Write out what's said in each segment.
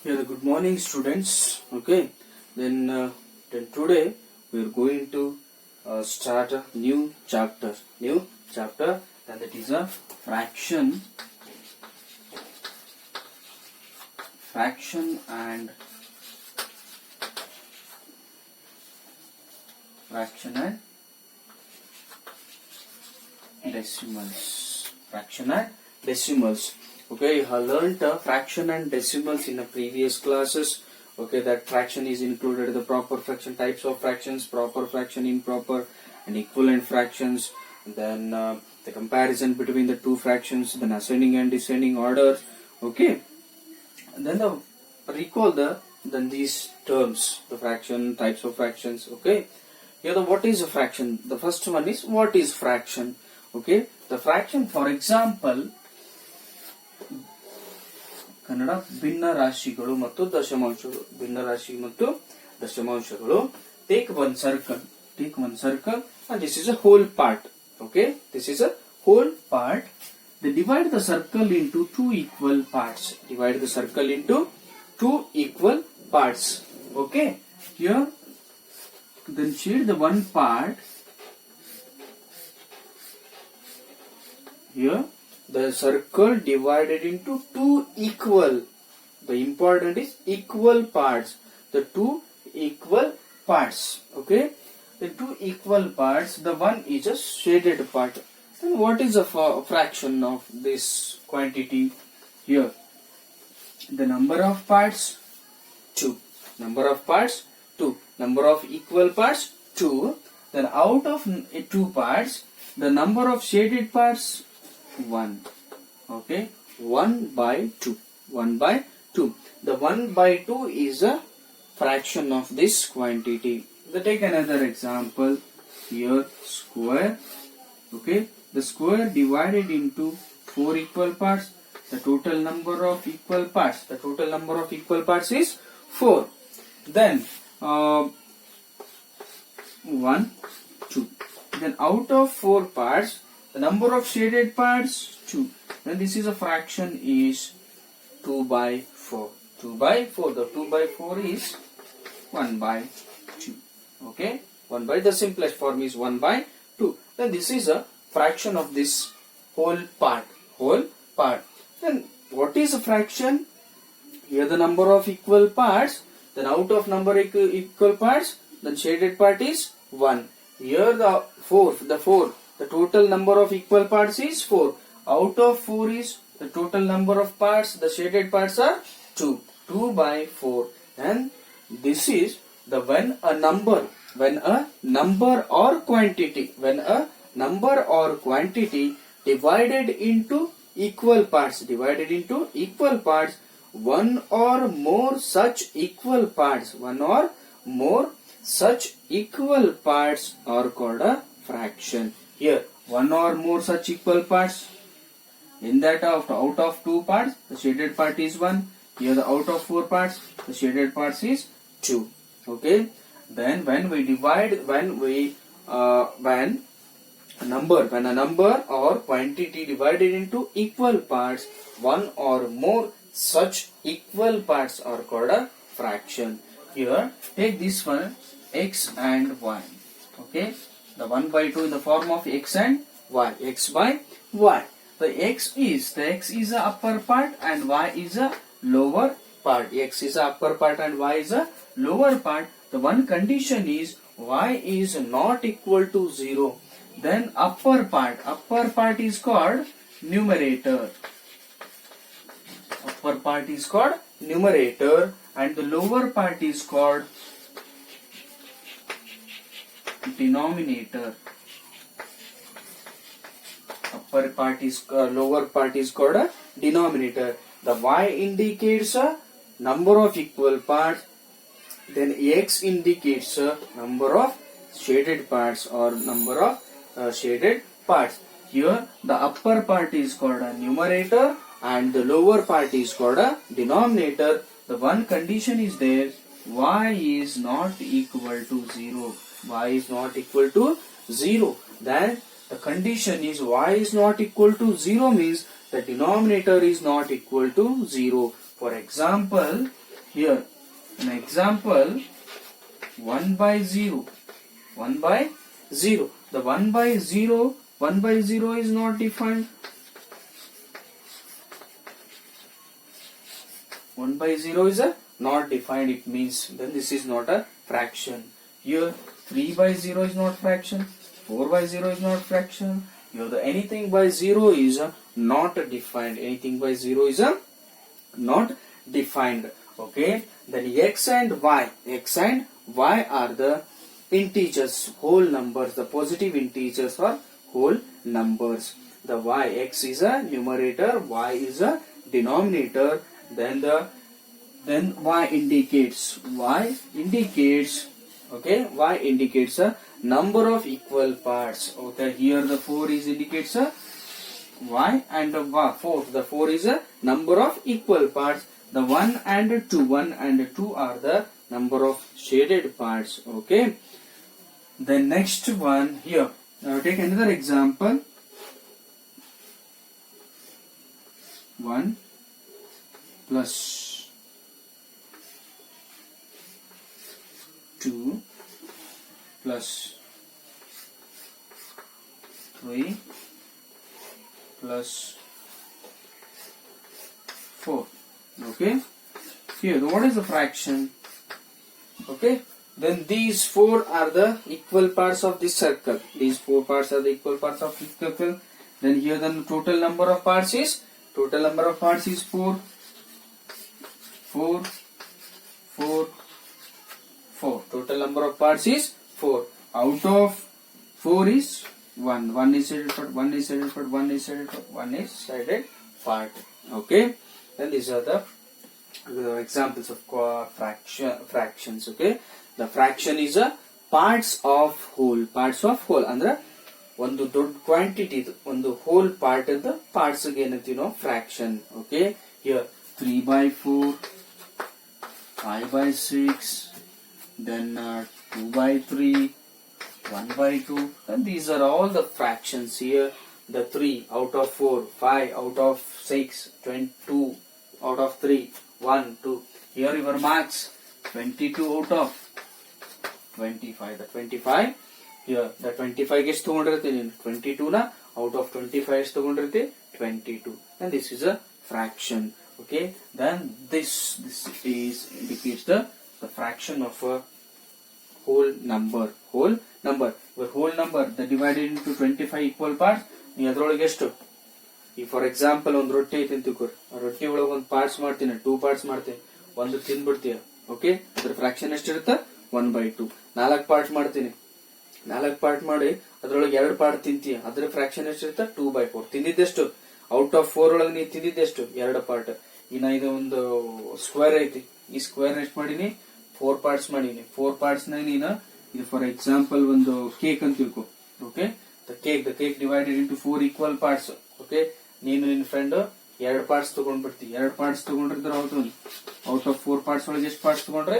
Yeah, good morning, students. Okay, then today we are going to start a new chapter. And that is a fraction and decimals. Okay, you have learnt fraction and decimals in the previous classes. Okay, that fraction is included the proper fraction, types of fractions, proper fraction, improper and equivalent fractions. Then the comparison between the two fractions, then ascending and descending order. Okay, and then recall then these terms, the fraction, types of fractions. Okay, here what is a fraction? The first one is what is fraction. Okay, the fraction, for example, Kannada ಭಿನ್ನ ರಾಶಿಗಳು ಮತ್ತು ದಶಮಾಂಶಗಳು take one circle and this is a whole part. Okay, this is a whole part. They divide the circle into two equal parts. Okay, here then shade the one part. Here the circle divided into two equal, the important is equal parts, the two equal parts. Okay, the two equal parts, the one is a shaded part. And what is a fraction of this quantity? Here the number of parts 2, number of equal parts 2. Then out of 2 parts, the number of shaded parts 1. Okay, 1/2. The 1/2 is a fraction of this quantity. Let's take another example. Here square. Okay, the square divided into 4 equal parts. The total number of equal parts is 4. Then 1, 2. Then out of 4 parts, the number of shaded parts 2. Then this is a fraction is 2/4. The 2/4 is 1/2. Okay, the simplest form is 1/2. Then this is a fraction of this whole part. Then what is a fraction? Here the number of equal parts. Then out of number equal parts, then shaded part is 1. Here the 4. The total number of equal parts is 4. Out of 4 is the total number of parts. The shaded parts are 2. 2/4. And this is the when a number or quantity divided into equal parts. One or more such equal parts are called a fraction. Here, one or more such equal parts. In that out of 2 parts, the shaded part is 1. Here, the out of 4 parts, the shaded parts is 2. Okay. Then, when a number or quantity divided into equal parts, one or more such equal parts are called a fraction. Here, take this one, x and y. Okay. The 1/2 in the form of x and y. X/y. The x is a upper part and y is a lower part. X is a upper part and y is a lower part. The one condition is y is not equal to 0. Then upper part is called numerator. And the lower part is called denominator. Lower part is called a denominator. The y indicates a number of equal parts. Then x indicates a number of shaded parts or number of shaded parts. Here the upper part is called a numerator and the lower part is called a denominator. The one condition is there: y is not equal to 0. Then the condition is y is not equal to 0 means the denominator is not equal to 0. For example, here an example 1 by 0. 1 by 0. The 1 by 0 is not defined. 1 by 0 is not defined. It means then this is not a fraction. Here 3 by 0 is not fraction. 4 by 0 is not fraction. Here the anything by 0 is not defined. Anything by 0 is not defined. Okay. Then x and y. X and y are the integers, whole numbers. The positive integers are whole numbers. The y, x is a numerator, y is a denominator. Then y indicates a number of equal parts. Okay, here the 4 is indicates a y and the 4. The 4 is a number of equal parts. The 1 and 2 are the number of shaded parts. Okay. The next one here. Now take another example. 1 plus 2 plus 3 plus 4. Okay. Here, what is the fraction? Okay. Then these 4 are the equal parts of this circle. These 4 parts are the equal parts of this circle. Then here the total number of parts is 4. 4, 4, 4. Total number of parts is 4. Out of 4 is 1. 1 is shaded part, 1 is shaded part, 1 is shaded part, 1 is shaded part. Okay. Then these are the examples of fractions. Okay. The fraction is a parts of whole. Parts of whole. Andra ಒಂದು ದೊಡ್ಡ quantity ಇದು ಒಂದು hole part ಅದ parts ಗೆ ಏನಂತೀವಿ ನಾವು fraction. Okay. Here 3 by 4, 5 by 6, then 2 by 3, 1 by 2, and these are all the fractions. Here the 3 out of 4, 5 out of 6, 22 out of 3, 1, 2. Here your marks 22 out of 25. The 25 here the 25 ಗೆ ಎಷ್ಟು ತಗೊಂಡಿರ್ತೀನಿ 22 ನ out of 25 ಎಷ್ಟು ತಗೊಂಡಿರ್ತೀನಿ 22, and this is a fraction. Okay. Then this is indicates the fraction of a whole number. Whole number the divided into 25 equal parts. ನೀವು ಅದರೊಳಗೆ ಎಷ್ಟು ಈ for example ಒಂದು ರೊಟ್ಟಿ ಐತಿ ಅಂತ ತಿಳ್ಕೊರಿ. ಆ ರೊಟ್ಟಿ ಒಳಗೆ ಒಂದು ಪಾರ್ಟ್ಸ್ ಮಾಡ್ತೀನಿ, 2 ಪಾರ್ಟ್ಸ್ ಮಾಡ್ತೀನಿ, ಒಂದು ತಿಂದ್ಬಿಡ್ತೀಯ. ಓಕೆ. ಅದ್ರ ಫ್ರಾಕ್ಷನ್ ಎಷ್ಟಿರುತ್ತೆ 1/2. 4 ಪಾರ್ಟ್ಸ್ ಮಾಡ್ತೀನಿ, 4 ಪಾರ್ಟ್ ಮಾಡಿ ಅದ್ರೊಳಗೆ 2 ಪಾರ್ಟ್ ತಿಂತೀಯ, ಅದ್ರ ಫ್ರಾಕ್ಷನ್ ಎಷ್ಟಿರುತ್ತೆ 2/4. ತಿಂದಿದ್ದೆಷ್ಟು ಔಟ್ ಆಫ್ 4 ಒಳಗೆ ನೀವು ತಿಂದಿದ್ದೆಷ್ಟು 2 ಪಾರ್ಟ್. ಇನ್ನ ಇದು ಒಂದು ಸ್ಕ್ವೇರ್ ಐತಿ, ಈ ಸ್ಕ್ವೇರ್ ಎಷ್ಟು ಮಾಡೀನಿ 4 ಪಾರ್ಟ್ಸ್ ಮಾಡೀನಿ. 4 ಪಾರ್ಟ್ಸ್ ನ ನೀನು ಇದು ಫಾರ್ ಎಕ್ಸಾಂಪಲ್ ಒಂದು ಕೇಕ್ ಅಂತ ತಿಳ್ಕೊ. Okay. The cake divided into 4 equal parts. Okay. ನೀನು ನಿನ್ನ ಫ್ರೆಂಡ್ 2 ಪಾರ್ಟ್ಸ್ ತಗೊಂಡ್ಬಿಡ್ತಿ. 2 ಪಾರ್ಟ್ಸ್ ತಗೊಂಡಿದ್ರೆ ಔಟ್ ಆಫ್ 4 ಪಾರ್ಟ್ಸ್ ಒಳಗೆ ಎಷ್ಟು ಪಾರ್ಟ್ಸ್ ತಗೊಂಡ್ರೆ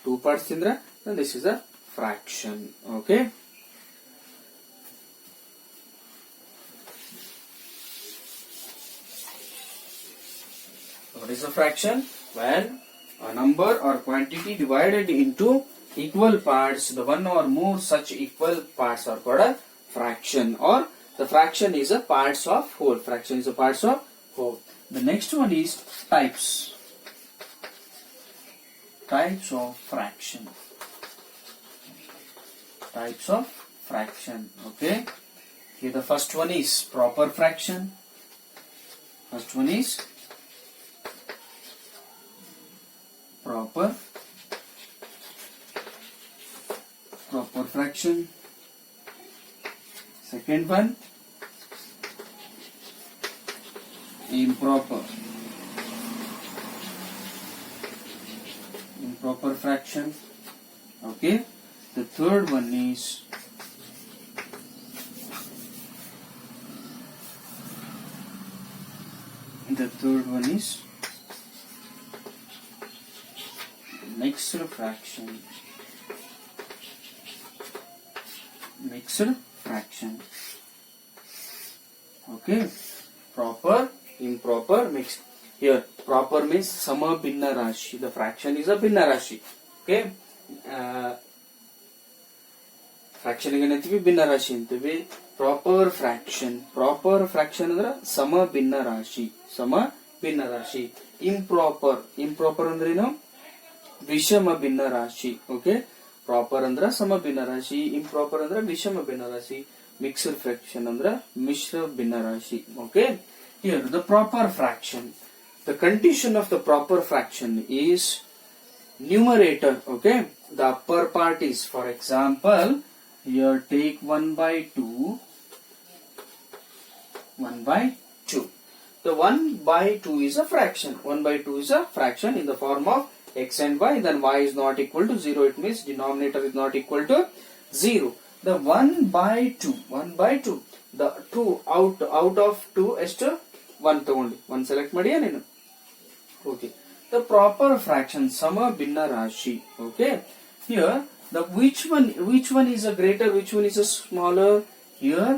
2 ಪಾರ್ಟ್ಸ್ ತಿಂದ್ರೆ this is a fraction. Okay. What is a fraction? When a number or quantity divided into equal parts, the one or more such equal parts are called a fraction, or the fraction is a parts of whole. Fraction is a parts of whole. The next one is types. Types of fraction. Types of fraction. Okay. Here the first one is proper fraction. First one is proper fraction. Second one improper fraction. Okay. The third one is mixed fraction. Okay. Proper, improper, mixed. Here, proper means sama binna rashi. The fraction is a binna rashi. Okay. Fraction ಏನಂತೀವಿ ಭಿನ್ನ ರಾಶಿ ಅಂತೀವಿ. Proper fraction ಅಂದ್ರೆ ಸಮ ಭಿನ್ನ ರಾಶಿ. Improper ಅಂದ್ರೇನು ವಿಷಮ ಭಿನ್ನ ರಾಶಿ. ಓಕೆ, ಪ್ರಾಪರ್ ಅಂದ್ರ ಸಮ ಭಿನ್ನ ರಾಶಿ, ಇಂಪ್ರಾಪರ್ ಅಂದ್ರ ವಿಷಮ ಭಿನ್ನ ರಾಶಿ, ಮಿಕ್ಸ್ಡ್ ಫ್ರಾಕ್ಷನ್ ಅಂದ್ರ ಮಿಶ್ರ ಭಿನ್ನ ರಾಶಿ. Okay, here the proper fraction. The condition of the proper fraction is numerator. Okay, the upper part is, for example, here take 1/2. The 1/2 is a fraction. 1/2 is a fraction in the form of x and y. Then y is not equal to 0. It means denominator is not equal to 0. The 1/2. The 2 out of 2 is to 1 ತಗೊಂಡು 1 select ಮಾಡಿಯಾ ನೀನು. Okay, the proper fraction sama binna rashi. Okay, here the which one is a greater, which one is a smaller? Here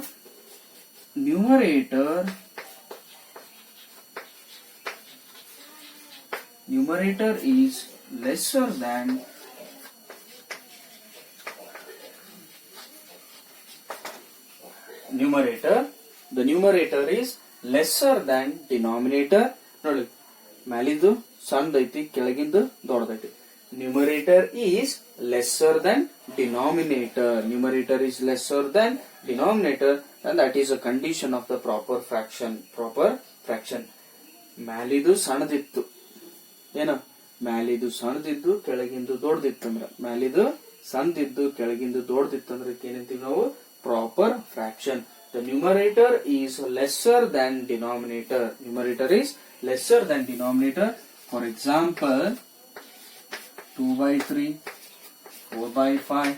numerator is lesser than numerator. The numerator is lesser than denominator. ನೋಡಿ, ಮ್ಯಾಲಿಂದು ಸಣ್ಣದೈತಿ, ಕೆಳಗಿಂದು ದೊಡ್ಡದೈತಿ. Numerator is lesser than denominator. And that is a condition of the proper fraction. ಮ್ಯಾಲಿದು ಸಣ್ಣದಿತ್ತು, ಏನೋ ಮ್ಯಾಲಿದು ಸಣ್ಣದಿದ್ದು ಕೆಳಗಿಂದು ದೊಡ್ಡದಿತ್ತಂದ್ರ, ಮ್ಯಾಲಿದು ಸಣ್ಣದಿದ್ದು ಕೆಳಗಿಂದು ದೊಡ್ಡದಿತ್ತಂದ್ರ ಏನಂತೀವಿ ನಾವು? Proper fraction. The numerator is lesser than denominator. For example, 2/3, 4/5,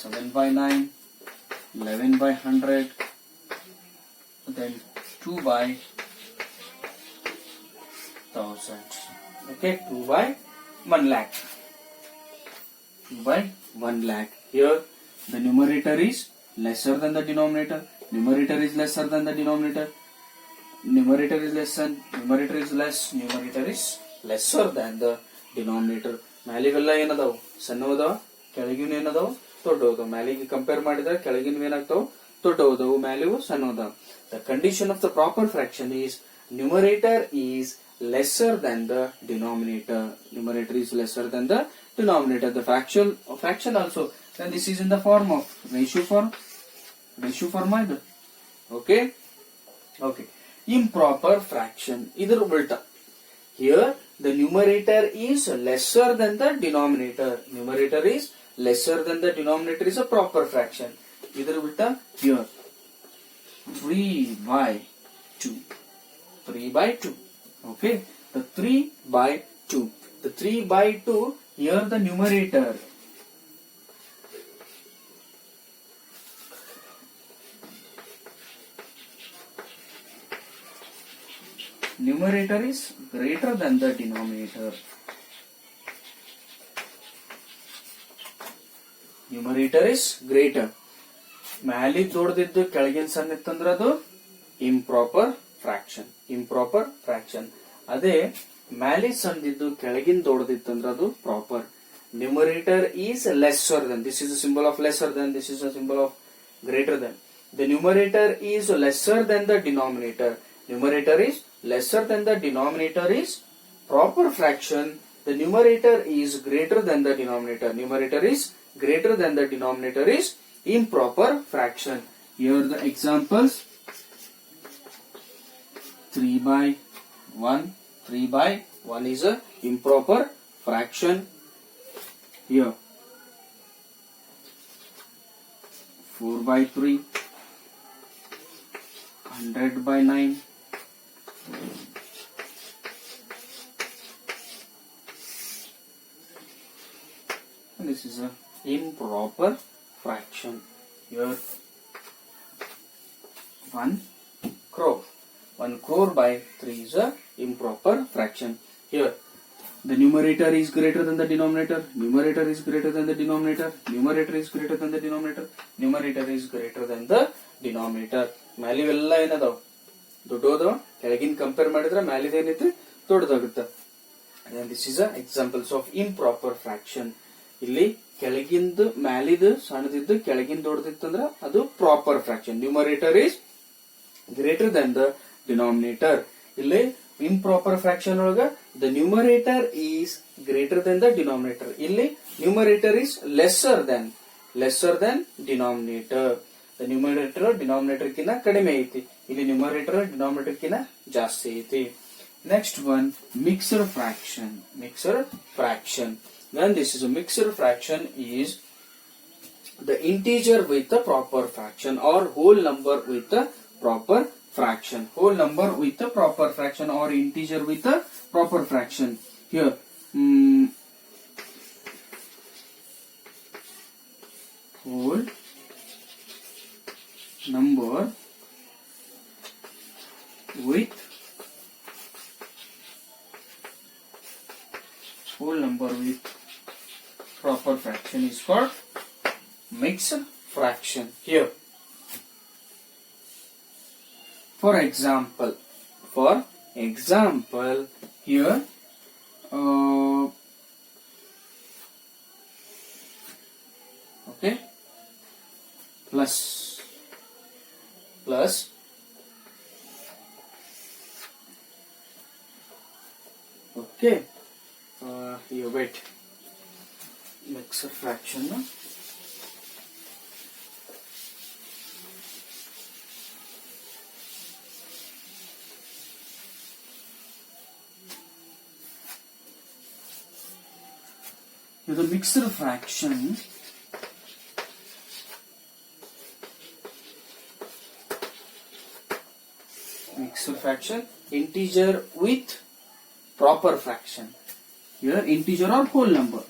7/9, 11/100, then 2/1000. Okay, 2/1 lakh. Here the numerator is lesser than the denominator. Numerator is less. Numerator is lesser than the denominator. ಮ್ಯಾಲಿಗೆಲ್ಲ ಏನದಾವ್? ಸಣ್ಣವದಾವ, ಕೆಳಗಿನ ಏನದಾವ್? ದೊಡ್ಡವದಾವ. ಮ್ಯಾಲಿಗೆ compare ಮಾಡಿದ್ರೆ ಕೆಳಗಿನ ಏನಾಗ್ತಾವ? ದೊಡ್ಡವದಾವು, ಮ್ಯಾಲಿವು ಸಣ್ಣವದಾವ. The condition of the proper fraction is numerator is lesser than the denominator. The fraction also, then this is in the form of ratio form either. Okay. Improper fraction. Idhar ulta. Here the numerator is lesser than the denominator. Is a proper fraction. Idhar ulta. Here 3/2. Okay, the 3/2. Here the numerator is greater than the denominator. Numerator is greater. ಮ್ಯಾಲಿ ದೊಡ್ಡದಿದ್ದು ಕೆಳಗಿನ ಸಣ್ಣ ಇತ್ತಂದ್ರ ಅದು improper fraction. ಅದೇ ಮ್ಯಾಲಿ ಸಣ್ಣದಿದ್ದು ಕೆಳಗಿನ ದೊಡ್ಡದಿತ್ತಂದ್ರ ಅದು proper. Numerator is lesser than. This is a symbol of lesser than. This is a symbol of greater than. The numerator is lesser than the denominator. Numerator is lesser than the denominator is proper fraction. The numerator is greater than the denominator. Numerator is greater than the denominator is improper fraction. Here are the examples. 3/1. 3/1 is a improper fraction. Here 4/3, 100/9, and this is a improper fraction. Here 1 crore. 1 crore by 3 is a improper fraction. Here the numerator is greater than the denominator. Numerator is greater than the denominator. Numerator is greater than the denominator. Numerator is greater than the denominator. ಮ್ಯಾಲಿವೆಲ್ಲ ಏನದಾವ್? ದೊಡ್ಡೋದವ, ಕೆಳಗಿನ compare ಮಾಡಿದ್ರೆ ಮ್ಯಾಲಿದ ಏನೈತಿ ದೊಡ್ಡದಾಗುತ್ತೆ. This is examples of improper fraction. ಇಲ್ಲಿ ಕೆಳಗಿಂದು ಮ್ಯಾಲಿದು ಸಣ್ಣದಿದ್ದು ಕೆಳಗಿನ ದೊಡ್ಡದಿತ್ತಂದ್ರ ಅದು proper fraction. Numerator is greater than the denominator. ಇಲ್ಲಿ ಇಂಪ್ರಾಪರ್ ಫ್ರಾಕ್ಷನ್ ಒಳಗ the numerator is greater than the denominator. ಇಲ್ಲಿ numerator is lesser than denominator. The numerator denominator ಕಿನ್ನ ಕಡಿಮೆ ಐತಿ, ಇಲ್ಲಿ ನ್ಯೂಮರೇಟರ್ ಡಿನಾಮಿನೇಟರ್ ಕಿನ್ನ ಜಾಸ್ತಿ ಐತಿ. Next one, mixed fraction. Then this is a mixed fraction is the integer with the proper fraction or whole number with the proper fraction. Whole number with the proper fraction or integer with the proper fraction. Here, whole number with proper fraction is called mixed fraction. Here, for example, here okay, plus okay, you wait, mixed fraction na? The mixed fraction integer with proper fraction. Here integer or whole number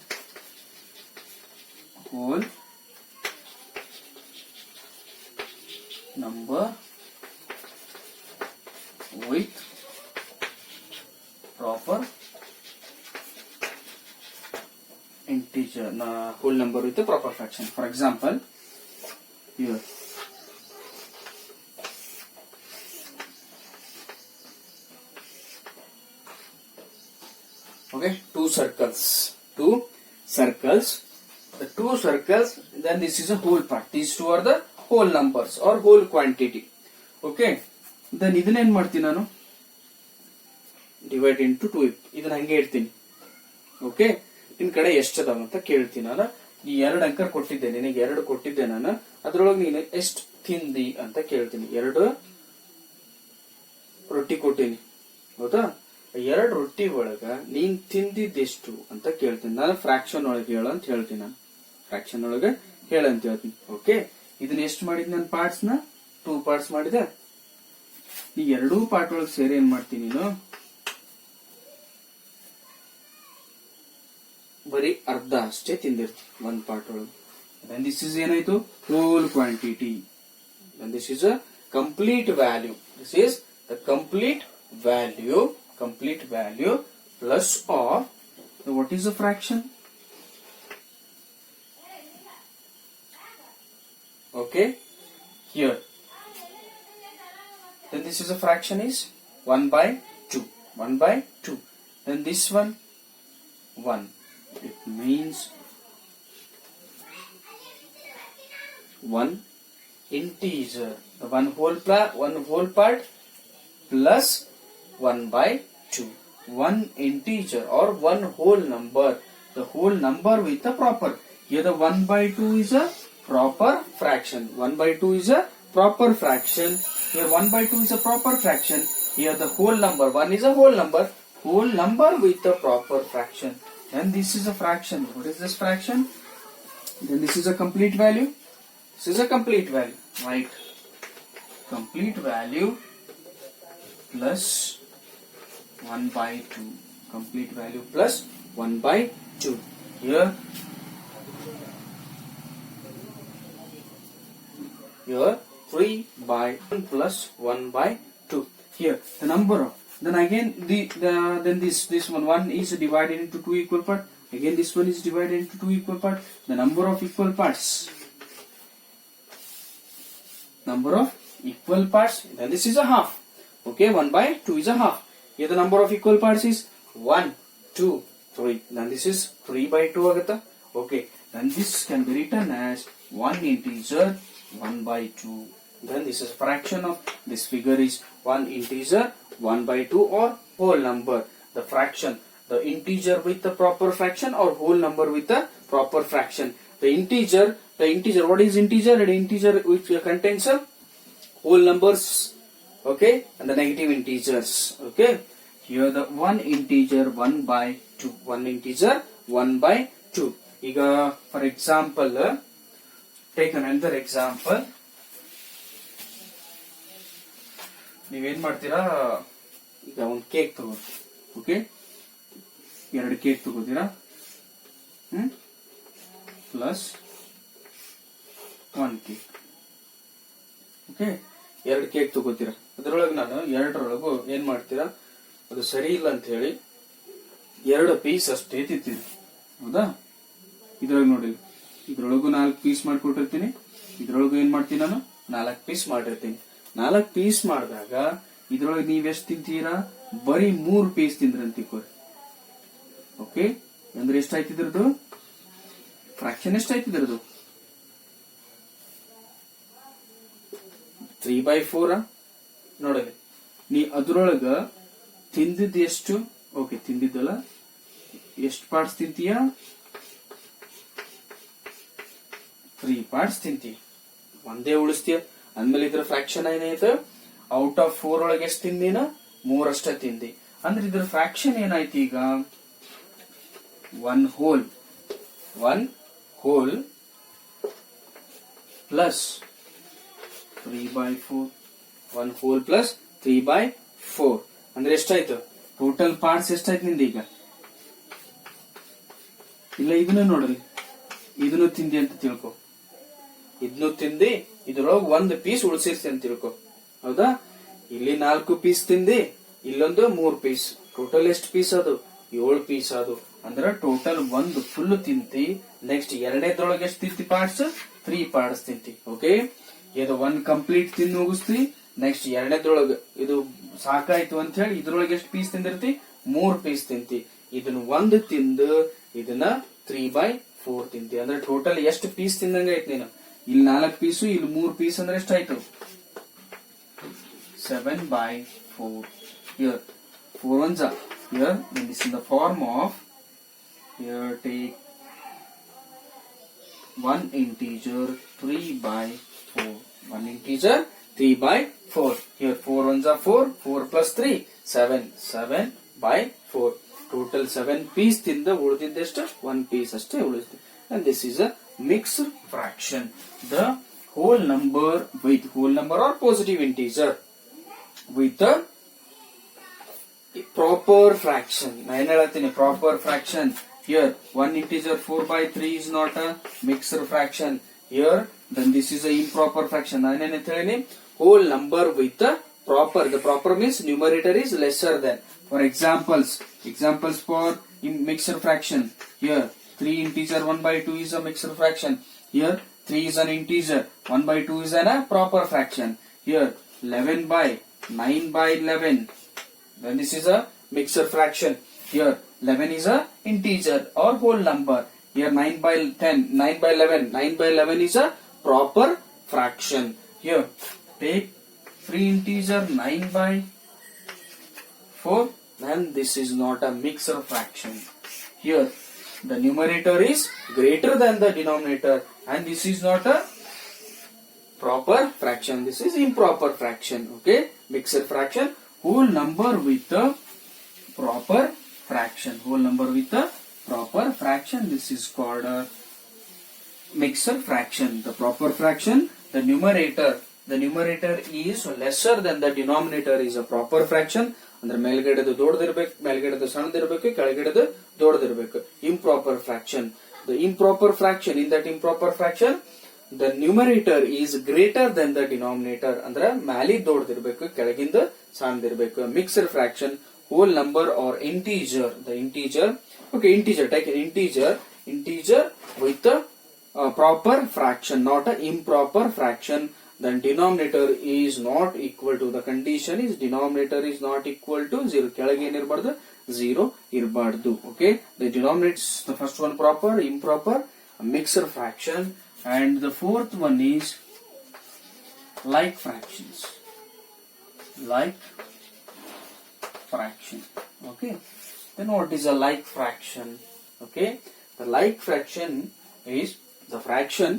with proper integer, whole number with the proper fraction. For example, here okay, two circles, the two circles, then this is a whole part. These two are the whole numbers or whole quantity. Okay, then ಇದನ್ನ ಏನ್ ಮಾಡ್ತೀನಿ ನಾನು, divide into 2. ಇದನ್ನ ಹಂಗೆ ಇಡ್ತೀನಿ. Okay, ನಿನ್ ಕಡೆ ಎಷ್ಟದಾವ ಅಂತ ಕೇಳ್ತೀನಿ ನಾನು. ಈ 2 ಅಂಕ ಕೊಟ್ಟಿದ್ದೆ, ನಿನಗೆ 2 ಕೊಟ್ಟಿದ್ದೆ ನಾನು. ಅದ್ರೊಳಗೆ ನೀನು ಎಷ್ಟು ತಿಂದಿ ಅಂತ ಕೇಳ್ತೀನಿ. 2 ರೊಟ್ಟಿ ಕೊಟ್ಟಿನಿ, ಹೌದಾ? 2 ರೊಟ್ಟಿ ಒಳಗ ನೀನ್ ತಿಂದಿದ್ದೆಷ್ಟು ಅಂತ ಕೇಳ್ತೀನಿ ನಾನು. ಫ್ರಾಕ್ಷನ್ ಒಳಗೆ ಹೇಳು ಅಂತ ಹೇಳ್ತೀನಿ ನಾನು. ಫ್ರಾಕ್ಷನ್ ಒಳಗೆ ಹೇಳಂತ ಹೇಳ್ತೀನಿ. ಓಕೆ, ಇದನ್ನ ಎಷ್ಟು ಮಾಡಿದ್ ನನ್ನ ಪಾರ್ಟ್ಸ್ ನ 2 ಪಾರ್ಟ್ಸ್ ಮಾಡಿದೆ. ಈ 2 ಪಾರ್ಟ್ ಒಳಗೆ ಸೇರಿ ಏನ್ ಮಾಡ್ತೀನಿ ನೀನು, ಬರೀ ಅರ್ಧ ಅಷ್ಟೇ ತಿಂದಿರ್ತಿ 1 ಪಾರ್ಟ್ ಒಳಗೆ. then this is ಏನಾಯ್ತು, whole quantity. then this is a complete value. This is the complete value plus of what is the fraction? Okay, here then this is a fraction is 1/2. Then this one 1. It means 1 integer, the one whole part plus 1/2. 1 integer or 1 whole number, the whole number with the proper. Here the 1/2 is a proper fraction. 1/2 is a proper fraction. Here 1/2 is a proper fraction. Here the whole number 1 is a whole number with the proper fraction. Then this is a fraction. What is this fraction? Then this is a complete value. This is a complete value. Right? Complete value plus 1/2. Complete value plus 1/2. Here 3/1 plus 1/2. Here the number of, then again then this one is divided into 2 equal parts. Again this one is divided into 2 equal parts. The number of equal parts, then this is a half. Okay, 1 by 2 is a half. Here the number of equal parts is 1, 2, 3. Then this is 3 by 2 agata. Okay, then this can be written as 1 integer 1 by 2. Then this is fraction of this figure is 1 integer 1 by 2 or whole number. The fraction, the integer with the proper fraction or whole number with the proper fraction. The integer, what is integer? An integer which contains a whole numbers, okay, and the negative integers. Okay, here the 1 integer 1 by 2, 1 integer 1 by 2. Ega, for example, take another example. ನೀವೇನ್ ಮಾಡ್ತೀರಾ, ಈಗ ಒಂದು cake ತಗೋತೀರಾ. Okay, 2 cake ತಗೋತೀರಾ, plus 1 cake. Okay, 2 cake ತಗೋತೀರಾ. ಅದರೊಳಗೆ ನಾನು 2ರೊಳಗೂ ಏನ್ ಮಾಡ್ತೀರಾ, ಅದು ಸರಿ ಇಲ್ಲ ಅಂತ ಹೇಳಿ 2 ಪೀಸ್ ಅಷ್ಟೇ ತಿಂತೀನಿ. ಹೌದಾ, ಇದ್ರೊಳಗೆ ನೋಡಿ, ಇದ್ರೊಳಗು 4 ಪೀಸ್ ಮಾಡ್ಕೊಟ್ಟಿರ್ತೀನಿ, ಇದ್ರೊಳಗು ಏನ್ ಮಾಡ್ತೀನಿ ನಾನು 4 ಪೀಸ್ ಮಾಡಿರ್ತೀನಿ. 4 ಪೀಸ್ ಮಾಡಿದಾಗ ಇದ್ರೊಳಗೆ ನೀವೆಷ್ಟು ತಿಂತೀರಾ, ಬರೀ 3 ಪೀಸ್ ತಿಂದ್ರಿ ಅಂತ ತಿಳ್ಕೊರಿ. ಓಕೆ, ಅಂದ್ರೆ ಎಷ್ಟಾಯ್ತು ಇದ್ರದ್ದು ಫ್ರಾಕ್ಷನ್, ಎಷ್ಟಾಯ್ತು ಇದ್ರದ್ದು 3 by 4. ನೋಡಿ, ನೀ ಅದ್ರೊಳಗ ತಿಂದಿದ್ ಎಷ್ಟು, ಓಕೆ ತಿಂದಿದ್ದಲ್ಲ, ಎಷ್ಟು ಪಾರ್ಟ್ಸ್ ತಿಂತೀಯ, 3 ಪಾರ್ಟ್ಸ್ ತಿಂತೀಯ, ಒಂದೇ ಉಳಿಸ್ತೀಯ. ಅಂದ್ಮೇಲೆ ಇದ್ರ ಫ್ರಾಕ್ಷನ್ ಏನಾಯ್ತು, ಔಟ್ ಆಫ್ 4 ಒಳಗೆ ಎಷ್ಟು ತಿಂದಿನ, 3 ಅಷ್ಟೇ ತಿಂದಿ. ಅಂದ್ರೆ ಇದ್ರ ಫ್ರಾಕ್ಷನ್ ಏನಾಯ್ತು ಈಗ, 1 whole plus 3 by 4, 1 whole plus 3 by 4. ಅಂದ್ರೆ ಎಷ್ಟಾಯ್ತು, ಟೋಟಲ್ ಪಾರ್ಟ್ಸ್ ಎಷ್ಟಾಯ್ತು ನಿಂದ ಈಗ. ಇಲ್ಲ ಇದನ್ನ ನೋಡ್ರಿ, ಇದನ್ನು ತಿಂದಿ ಅಂತ ತಿಳ್ಕೊ, ಇದನ್ನು ತಿಂದಿ, ಇದ್ರೊಳಗೆ 1 ಪೀಸ್ ಉಳಿಸಿರ್ತಿ ಅಂತ ತಿಳ್ಕೊ. ಹೌದಾ, ಇಲ್ಲಿ 4 ಪೀಸ್ ತಿಂದಿ, ಇಲ್ಲೊಂದು 3 ಪೀಸ್, ಟೋಟಲ್ ಎಷ್ಟು ಪೀಸ್ ಅದು, 7 ಪೀಸ್ ಅದು. ಅಂದ್ರೆ ಟೋಟಲ್ 1 ಫುಲ್ ತಿಂತಿ. ನೆಕ್ಸ್ಟ್ 2ನೇದ್ರೊಳಗೆ ಎಷ್ಟು ತಿಂತಿ ಪಾರ್ಟ್ಸ್, 3 ಪಾರ್ಟ್ಸ್ ತಿಂತಿ. ಓಕೆ, ಇದು 1 ಕಂಪ್ಲೀಟ್ ತಿಂದು ಮುಗಿಸ್ತಿ. ನೆಕ್ಸ್ಟ್ 2ನೇದ್ರೊಳಗೆ ಇದು ಸಾಕಾಯ್ತು ಅಂತ ಹೇಳಿ ಇದ್ರೊಳಗೆ ಎಷ್ಟು ಪೀಸ್ ತಿಂದಿರ್ತಿ, 3 ಪೀಸ್ ತಿಂತಿ. ಇದನ್ನ 1 ತಿಂದು ಇದನ್ನ 3 by 4 ತಿಂತಿ. ಅಂದ್ರೆ ಟೋಟಲ್ ಎಷ್ಟು ಪೀಸ್ ತಿಂದಂಗ ಐತಿ ನೀನು. ಇಲ್ಲಿ 4 ಪೀಸು, ಇಲ್ಲಿ 3 ಪೀಸ್, ಅಂದ್ರೆ ಎಷ್ಟಾಯ್ತು 7 by 4. Here 4 ones are here. Then this in the form of, here take 1 integer 3 by 4. 1 integer 3 by 4. Here 4 ones are 4. 4 plus 3 7. 7 by 4. Total 7 piece ತಿಂದ ಉಳಿದಿದ್ದೆಷ್ಟು 1 piece ಅಷ್ಟೇ ಉಳಿದಿದೆ. And this is a mixed fraction. The whole number with whole number or positive integer with the proper fraction. ನಾನು ಹೇಳ್ತೀನಿ proper fraction. Here 1 integer 4 by 3 is not a mixed fraction. Here then this is a improper fraction. ನಾನು ಹೇಳ್ತೀನಿ whole number with the proper. The proper means numerator is lesser than. For examples for mixed fraction. Here 3 integer 1 by 2 is a mixed fraction. Here 3 is an integer, 1 by 2 is a proper fraction. Here 11 by 9 by 11, then this is a mixed fraction. Here 11 is a integer or whole number. Here 9 by 10, 9 by 11, 9 by 11 is a proper fraction. Here take 3 integer 9 by 4, then this is not a mixed fraction. Here the numerator is greater than the denominator, and this is not a proper fraction. This is improper fraction. Okay, mixed fraction. Whole number with the proper fraction. Whole number with the proper fraction. This is called a mixed fraction. The proper fraction, the numerator is lesser than the denominator is a proper fraction. ಅಂದ್ರೆ ಮೇಲ್ಗಡೆದು ದೊಡ್ಡದಿರ್ಬೇಕು, ಮೇಲ್ಗಡೆದು ಸಣ್ಣದಿರ್ಬೇಕು, ಕೆಳಗಡೆದು ದೊಡ್ಡದಿರ್ಬೇಕು. Improper fraction. The improper fraction, in that improper fraction, the numerator is greater than the denominator. ಅಂದ್ರೆ ಮ್ಯಾಲಿ ದೊಡ್ಡದಿರ್ಬೇಕು, ಕೆಳಗಿಂದ ಸಣ್ಣದಿರ್ಬೇಕು. Mixed fraction, whole number or integer. The integer, okay, integer, take an integer with the proper fraction, not a improper fraction. then denominator is not equal to, the condition is denominator is not equal to 0. ಕೆಳಗೆ ಏನಿರಬಾರ್ದು, 0 ಇರಬಾರ್ದು. Okay, the denominator, the first one proper, improper, mixed fraction, and the fourth one is like fractions. Like fraction. Okay, then what is a like fraction? Okay, the like fraction is the fraction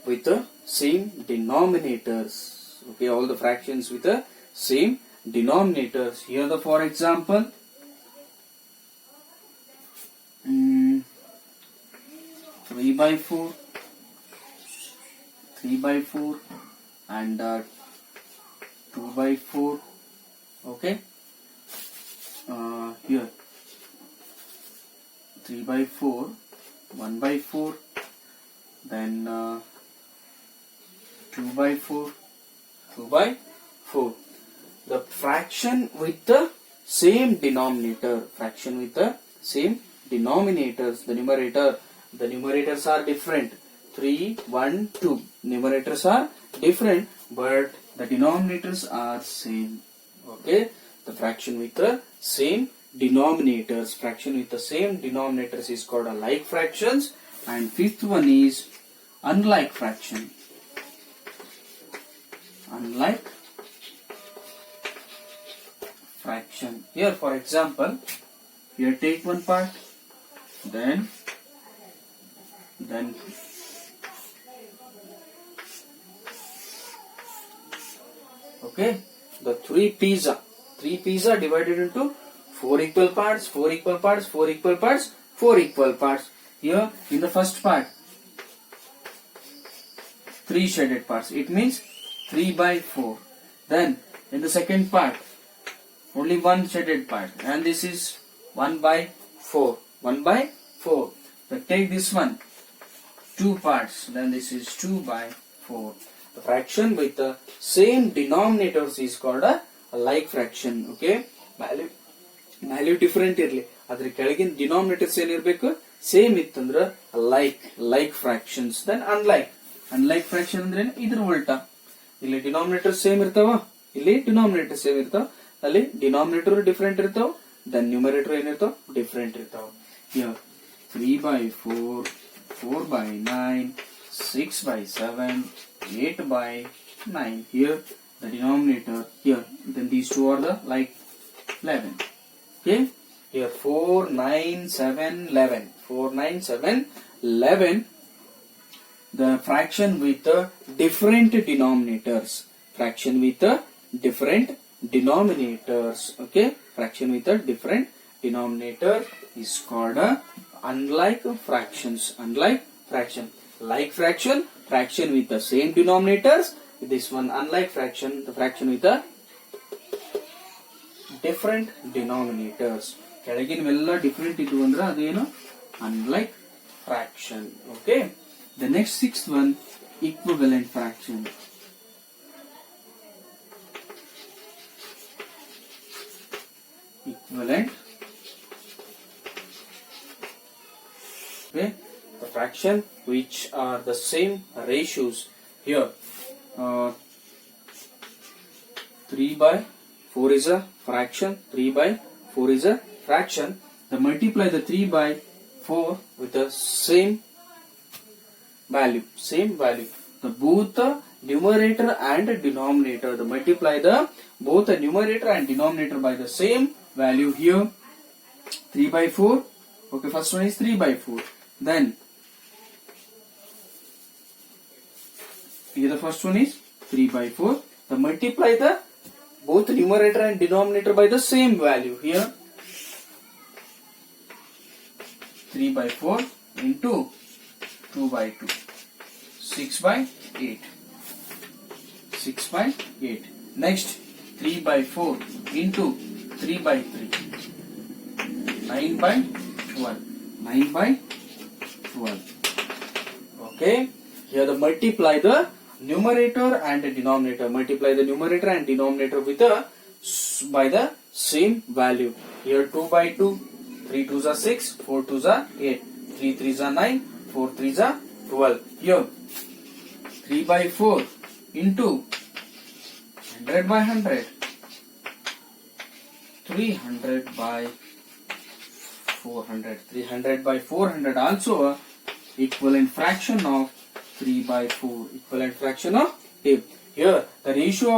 with the same denominators. Okay, all the fractions with the same denominators. Here the, for example, 3 by 4, 3 by 4 and 2 by 4. Okay, here 3 by 4, 1 by 4, then 2 by 4, 2 by 4. The fraction with the same denominator, fraction with the same denominators, the numerators are different. 3, 1, 2. Numerators are different, but the denominators are same. Okay, the fraction with the same denominators, fraction with the same denominators is called a like fractions. And fifth one is unlike fraction. Unlike fraction. Here, for example, here take one part, then okay, the three pizza divided into 4 equal parts, 4 equal parts, 4 equal parts, 4 equal parts. Here in the first part 3 shaded parts, it means 3 by 4. Then in the second part only one shaded part, and this is 1 by 4, 1 by 4. Then take this one, 2 parts, then this is 2 by 4. The fraction with the same denominators is called a like fraction. Okay, value different ಇರಲಿ, ಅದ್ರ ಕೆಳಗಿನ denominators ಏನಿರಬೇಕು, same ಇತ್ತಂದ್ರೆ like fractions. Then unlike fraction ಅಂದ್ರೆ ಇದ್ರ ಉಲ್ಟಾ, ಇಲ್ಲಿ denominator same ಇರ್ತಾವ, ಇಲ್ಲಿ denominator ಸೇಮ್ ಇರ್ತಾವ, ಅಲ್ಲಿ denominator ಡಿಫರೆಂಟ್ ಇರ್ತಾವ, then numerator ಏನಿರ್ತಾವ, ಡಿಫರೆಂಟ್ ಇರ್ತಾವ. Here 3 by 4, 4 by 9, 6 by 7, 8 by 9. Here the denominator, here then these two are the like 11. Okay, here 4, 9, 7, 11, 4, 9, 7, 11. The fraction with the different denominators, fraction with the different denominators. Okay, fraction with a different denominator is called a unlike fractions. Unlike fraction. Like fraction, fraction with the same denominators. This one unlike fraction, the fraction with the different denominators. ಕೆಳಗಿನವೆಲ್ಲ different ಇದ್ವು ಅಂದ್ರೆ ಅದೇನು unlike fraction. Okay, the next sixth one, equivalent fraction. Equivalent. Okay, the fraction which are the same ratios. Here 3 by 4 is a fraction, 3 by 4 is a fraction. They multiply the 3 by 4 with the same value. The both the numerator and denominator, they multiply the both the numerator and denominator by the same value. Here 3 by 4. Okay, first one is 3 by 4. Then here the first one is 3 by 4. They multiply the both numerator and denominator by the same value. Here 3 by 4 into 2 by 2, 6 by 8. 6 by 8. Next 3 by 4 into 3 by 3, 9 by 12. 9 by 12. Okay, here the multiply the numerator and the denominator. Multiply the numerator and denominator with the by the same value. Here 2 by 2, 3 2s are 6, 4 2s are 8, 3 3s are 9, 4 3s are 12. Here 3 by 4 into 100 by 100, 300 by 400. 300 by 400 also a equivalent fraction of 3 by 4. Equivalent fraction of here. Here the ratio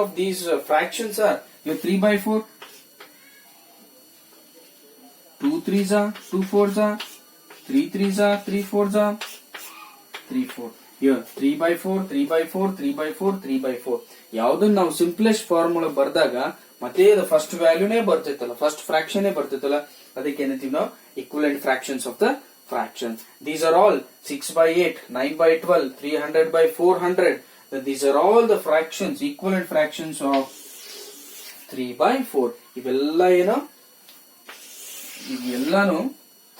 of these fractions are here 3 by 4. 2 3s are 2 4s are 3 3s are 3 4s are 3 4. Here 3 by 4 3 by 4 3 by 4 3 by 4. ಯಾವುದನ್ನ ನಾವು simplest formula ಬರೆದಾಗ ಮತ್ತೆ first ವ್ಯಾಲ್ಯೂನೇ ಬರ್ತೈತಲ್ಲ, first fraction ಬರ್ತೈತಲ್ಲ, ಅದಕ್ಕೆ ಏನಂತೀವಿ ನಾವು equivalent fractions of the fraction. These are all 6 by 8, 9 by 12, 300 by 400. These are all the fractions, equivalent fractions of 3 by 4. ಇವೆಲ್ಲಾನು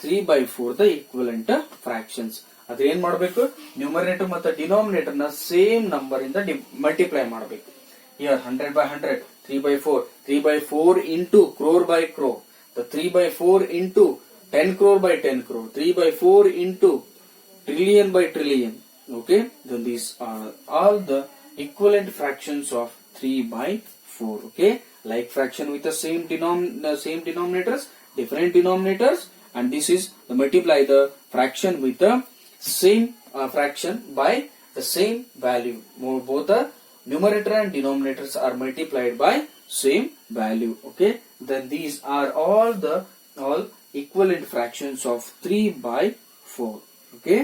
3 by 4 the equivalent fractions. ಅದೇನ್ ಮಾಡಬೇಕು, numerator ಮತ್ತು ಡಿನಾಮಿನೇಟರ್ ನ same number ಇಂದ multiply ಮಾಡಬೇಕು. Here 100 by 100, 3 by 4, 3 by 4 into crore by crore. The 3 by 4 into 10 crore by 10 crore, 3 by 4 into trillion by trillion. Okay, then these are all the equivalent fractions of 3 by 4. Okay, like fraction with the same denominators, different denominators, and this is the multiply the fraction with the same fraction by the same value. Both the numerator and denominators are multiplied by same value. Okay, then these are all equivalent fractions of 3 by 4. Okay.